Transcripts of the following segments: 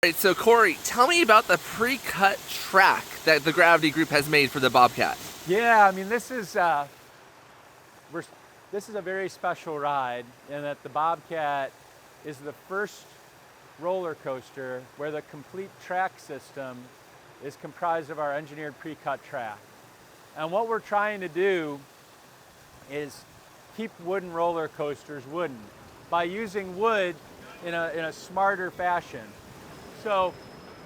Right, so Korey, tell me about the pre-cut track that the Gravity Group has made for the Bobcat. Yeah, I mean this is a very special ride in that the Bobcat is the first roller coaster where the complete track system is comprised of our engineered pre-cut track. And what we're trying to do is keep wooden roller coasters wooden by using wood in a smarter fashion. So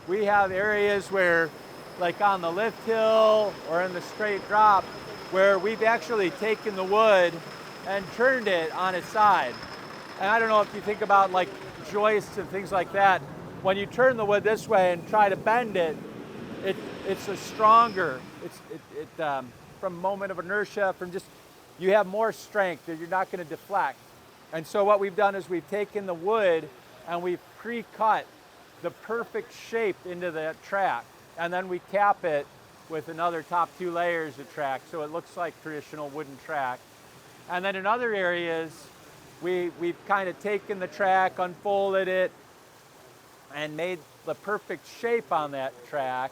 we have areas where, like on the lift hill or in the straight drop, where we've actually taken the wood and turned it on its side. And I don't know if you think about like joists and things like that. When you turn the wood this way and try to bend it, it's a stronger. From moment of inertia, from just you have more strength. You're not going to deflect. And so what we've done is we've taken the wood and we've pre-cut the perfect shape into that track, and then we cap it with another top 2 layers of track so it looks like traditional wooden track. And then in other areas we've kind of taken the track, unfolded it, and made the perfect shape on that track,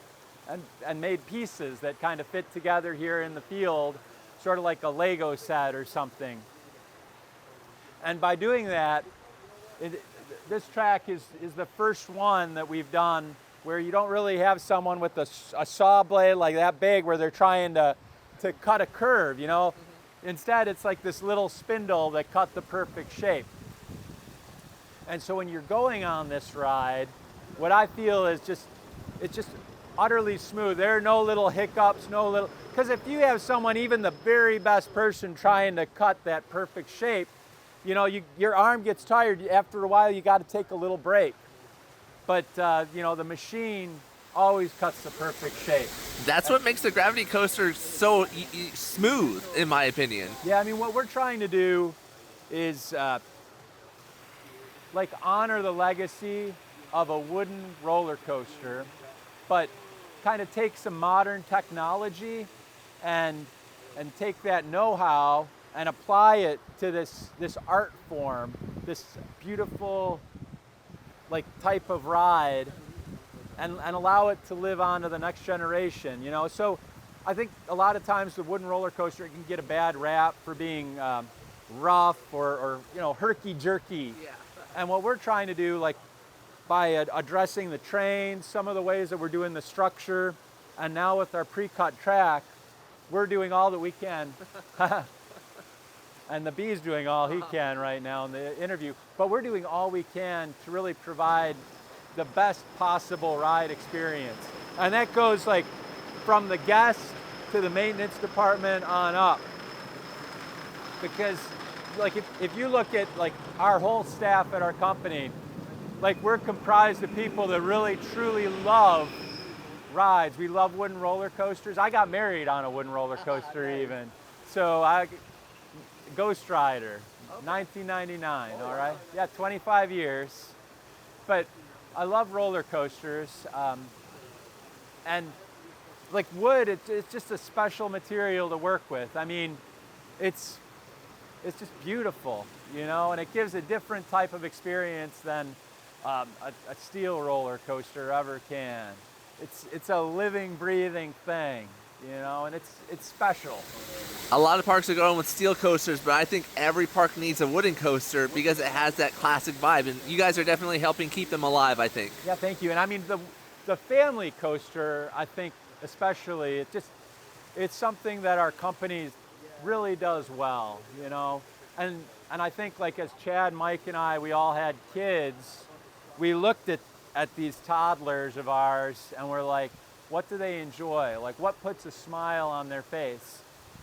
and made pieces that kind of fit together here in the field, sort of like a Lego set or something. And by doing that, this track is the first one that we've done where you don't really have someone with a saw blade like that big where they're trying to cut a curve, you know? Instead, it's like this little spindle that cut the perfect shape. And so when you're going on this ride, what I feel is it's just utterly smooth. There are no little hiccups, because if you have someone, even the very best person, trying to cut that perfect shape, you know, your arm gets tired. After a while, you got to take a little break. But you know, the machine always cuts the perfect shape. That's what makes the Gravity coaster so smooth, in my opinion. Yeah, I mean, what we're trying to do is like honor the legacy of a wooden roller coaster, but kind of take some modern technology and take that know-how and apply it to this art form, this beautiful like type of ride, and allow it to live on to the next generation, you know? So I think a lot of times the wooden roller coaster can get a bad rap for being rough or you know, herky-jerky. Yeah. And what we're trying to do, like by addressing the trains, some of the ways that we're doing the structure, and now with our pre-cut track, we're doing all that we can. And the B's doing all he can right now in the interview. But we're doing all we can to really provide the best possible ride experience. And that goes like from the guest to the maintenance department on up. Because like if you look at like our whole staff at our company, like we're comprised of people that really truly love rides. We love wooden roller coasters. I got married on a wooden roller coaster even. So Ghost Rider, 1999, all right? Yeah, 25 years. But I love roller coasters. And like wood, it's just a special material to work with. I mean, it's just beautiful, you know, and it gives a different type of experience than a steel roller coaster ever can. It's a living, breathing thing, you know, and it's special. A lot of parks are going with steel coasters, but I think every park needs a wooden coaster because it has that classic vibe, and you guys are definitely helping keep them alive, I think. Yeah, thank you. And I mean, the family coaster, I think especially, it's something that our company really does well, you know. And I think like as Chad, Mike, and I, we all had kids, we looked at these toddlers of ours and we're like, what do they enjoy? Like what puts a smile on their face?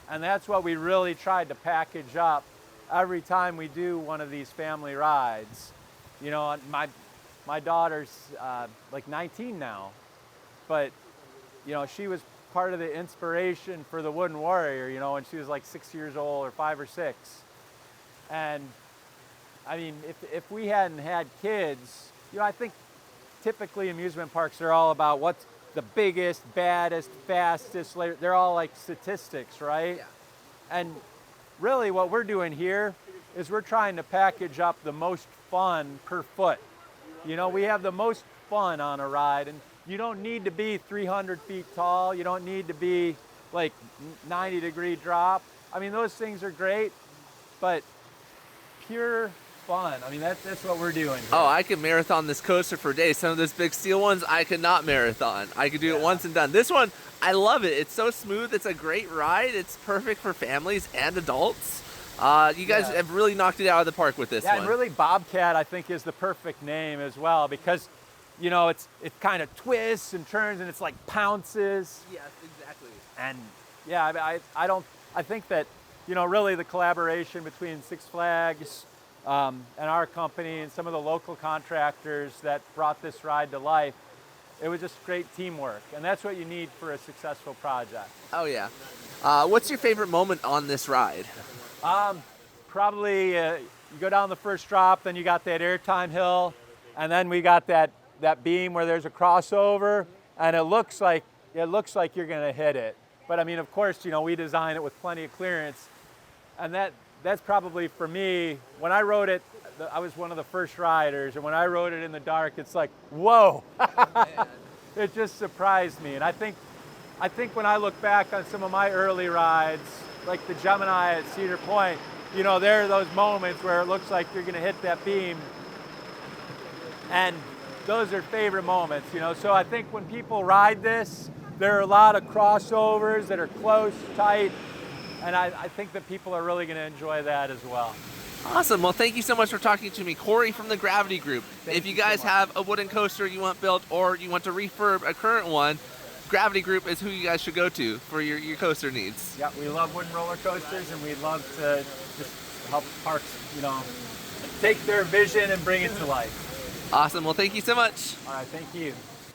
And that's what we really tried to package up every time we do one of these family rides. You know, my daughter's like 19 now, but you know, she was part of the inspiration for the Wooden Warrior, you know, when she was like 6 years old or 5 or 6. And I mean, if we hadn't had kids, you know, I think typically amusement parks are all about what's the biggest, baddest, fastest, they're all like statistics, right? Yeah. And really what we're doing here is we're trying to package up the most fun per foot. You know, we have the most fun on a ride, and you don't need to be 300 feet tall. You don't need to be like 90-degree drop. I mean, those things are great, but pure fun. I mean, that's what we're doing here. Oh, I could marathon this coaster for days. Some of those big steel ones, I could not marathon. I could do it once and done. This one, I love it. It's so smooth. It's a great ride. It's perfect for families and adults. You guys have really knocked it out of the park with this one. And really Bobcat, I think, is the perfect name as well, because, you know, it kind of twists and turns and it's like pounces. Yes, exactly. And yeah, I think that, you know, really the collaboration between Six Flags and our company and some of the local contractors that brought this ride to life, it was just great teamwork. And that's what you need for a successful project. Oh, yeah. What's your favorite moment on this ride? Probably you go down the first drop, then you got that airtime hill, and then we got that beam where there's a crossover, and it looks like you're gonna hit it. But I mean, of course, you know, we design it with plenty of clearance, and that's probably for me. When I rode it, I was one of the first riders, and when I rode it in the dark, it's like, whoa! It just surprised me, and I think when I look back on some of my early rides, like the Gemini at Cedar Point, you know, there are those moments where it looks like you're gonna hit that beam, and those are favorite moments, you know. So I think when people ride this, there are a lot of crossovers that are close, tight, and I think that people are really gonna enjoy that as well. Awesome. Well, thank you so much for talking to me. Korey from the Gravity Group. If you guys have a wooden coaster you want built or you want to refurb a current one, Gravity Group is who you guys should go to for your coaster needs. Yeah, we love wooden roller coasters, and we'd love to just help parks, you know, take their vision and bring it to life. Awesome. Well, thank you so much. All right, thank you.